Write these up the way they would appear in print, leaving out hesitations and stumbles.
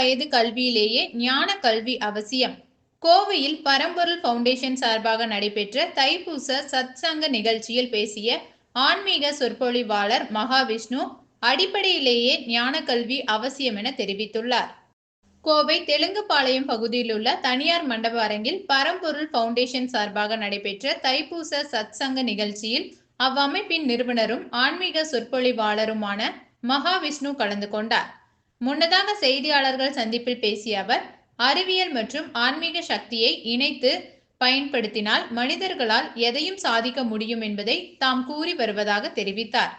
வயது கல்வியிலேயே ஞான கல்வி அவசியம். கோவையில் பரம்பொருள் பவுண்டேஷன் சார்பாக நடைபெற்ற தைப்பூச சத்சங்க நிகழ்ச்சியில் பேசிய ஆன்மீக சொற்பொழிவாளர் மகாவிஷ்ணு, அடிப்படையிலேயே ஞான கல்வி அவசியம் என தெரிவித்துள்ளார். கோவை தெலுங்குபாளையம் பகுதியில் உள்ள தனியார் மண்டப அரங்கில் பரம்பொருள் பவுண்டேஷன் சார்பாக நடைபெற்ற தைப்பூச சத்சங்க நிகழ்ச்சியில் அவ்வமைப்பின் நிறுவனரும் ஆன்மீக சொற்பொழிவாளருமான மகாவிஷ்ணு கலந்து கொண்டார். முன்னதாக செய்தியாளர்கள் சந்திப்பில் பேசிய அவர், அறிவியல் மற்றும் ஆன்மீக சக்தியை இணைத்து பயன்படுத்தினால் மனிதர்களால் எதையும் சாதிக்க முடியும் என்பதை தாம் கூறி வருவதாக தெரிவித்தார்.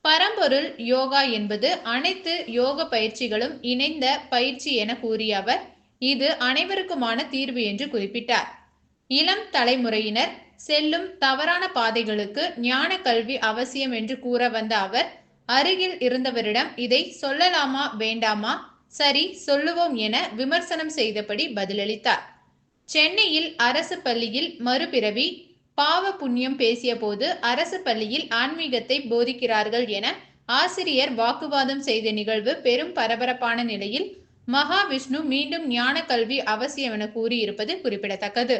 பரம்பொருள் யோகா என்பது அனைத்து யோக பயிற்சிகளும் இணைந்த பயிற்சி என கூறிய அவர், இது அனைவருக்குமான தீர்வு என்று குறிப்பிட்டார். இளம் தலைமுறையினர் செல்லும் தவறான பாதைகளுக்கு ஞான கல்வி அவசியம் என்று கூற வந்த அவர், அருகில் இருந்தவரிடம் இதை சொல்லலாமா வேண்டாமா, சரி சொல்லுவோம் என விமர்சனம் செய்தபடி பதிலளித்தார். சென்னையில் அரசு பள்ளியில் மறுபிறவி பாவ புண்ணியம் பேசிய போது அரசு பள்ளியில் ஆன்மீகத்தை போதிக்கிறார்கள் என ஆசிரியர் வாக்குவாதம் செய்த நிகழ்வு பெரும் பரபரப்பான நிலையில் மகாவிஷ்ணு மீண்டும் ஞான கல்வி அவசியம் என கூறியிருப்பது குறிப்பிடத்தக்கது.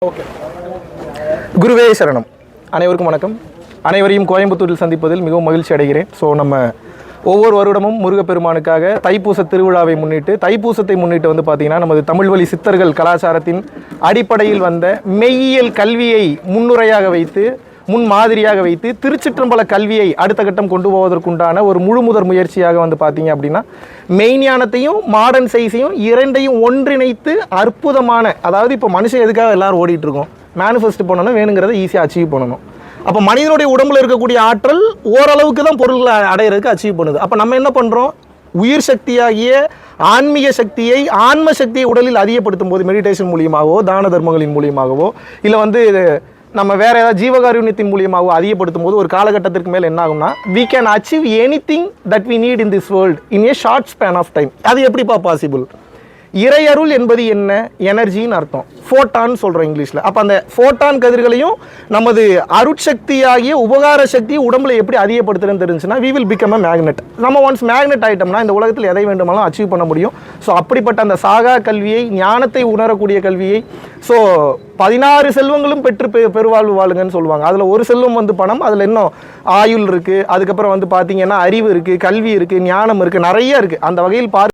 ஓகே, குருவே சரணம். அனைவருக்கும் வணக்கம். அனைவரையும் கோயம்புத்தூரில் சந்திப்பதில் மிகவும் மகிழ்ச்சி அடைகிறேன். ஸோ நம்ம ஒவ்வொரு வருடமும் முருகப்பெருமானுக்காக தைப்பூச திருவிழாவை முன்னிட்டு, தைப்பூசத்தை முன்னிட்டு வந்து பார்த்திங்கன்னா நமது தமிழ் வழி சித்தர்கள் கலாச்சாரத்தின் அடிப்படையில் வந்த மெய்யியல் கல்வியை முன்னுரையாக வைத்து, முன்மாதிரியாக வைத்து திருச்சிற்றம்பல கல்வியை அடுத்த கட்டம் கொண்டு போவதற்குண்டான ஒரு முழுமுதற் முயற்சியாக வந்து பார்த்தீங்க அப்படின்னா மெய்ஞானத்தையும் மாடர்ன் சயின்ஸையும் இரண்டையும் ஒன்றிணைத்து அற்புதமான, அதாவது இப்போ மனுஷன் எதுக்காக எல்லாரும் ஓடிட்டு இருக்கோம், மேனிஃபெஸ்ட் பண்ணணும், வேணுங்கிறத ஈஸியாக அச்சீவ் பண்ணணும். அப்போ மனிதனுடைய உடம்புல இருக்கக்கூடிய ஆற்றல் ஓரளவுக்கு தான் பொருள்களை அடையிறதுக்கு அச்சீவ் பண்ணுது. அப்போ நம்ம என்ன பண்ணுறோம், உயிர் சக்தியாகிய ஆன்மீக சக்தியை, ஆன்ம சக்தியை உடலில் அதிகப்படுத்தும் போது மெடிடேஷன் மூலியமாகவோ, தான தர்மங்களின் மூலியமாகவோ, இல்லை நம்ம வேறு ஏதாவது ஜீவகாருண்யத்தின் மூலியமாகவோ அதிகப்படுத்தும் போது ஒரு காலகட்டத்திற்கு மேலே என்ன ஆகும்னா, we can achieve anything that we need in this world in a short span of time. அது எப்படிப்பா பாசிபிள்? இறையருள் என்பது என்ன? எனர்ஜின்னு அர்த்தம். ஃபோட்டான் சொல்கிறோம் இங்கிலீஷில். அப்போ அந்த ஃபோட்டான் கதிர்களையும் நமது அருட்சக்தியாகிய உபகார சக்தியை உடம்புல எப்படி அதிகப்படுத்துறதுன்னு தெரிஞ்சுன்னா we will become a magnet. நம்ம ஒன்ஸ் மேக்னெட் ஆகிட்டோம்னா இந்த உலகத்தில் எதை வேண்டுமானாலும் அச்சீவ் பண்ண முடியும். ஸோ அப்படிப்பட்ட அந்த சாகா கல்வியை, ஞானத்தை உணரக்கூடிய கல்வியை, ஸோ 16 செல்வங்களும் பெற்று பெருவாழ்வு வாழுங்கன்னு சொல்லுவாங்க. அதில் ஒரு செல்வம் வந்து பணம், அதில் இன்னும் ஆயுள் இருக்குது, அதுக்கப்புறம் வந்து பார்த்தீங்கன்னா அறிவு இருக்குது, கல்வி இருக்குது, ஞானம் இருக்குது, நிறைய இருக்குது. அந்த வகையில்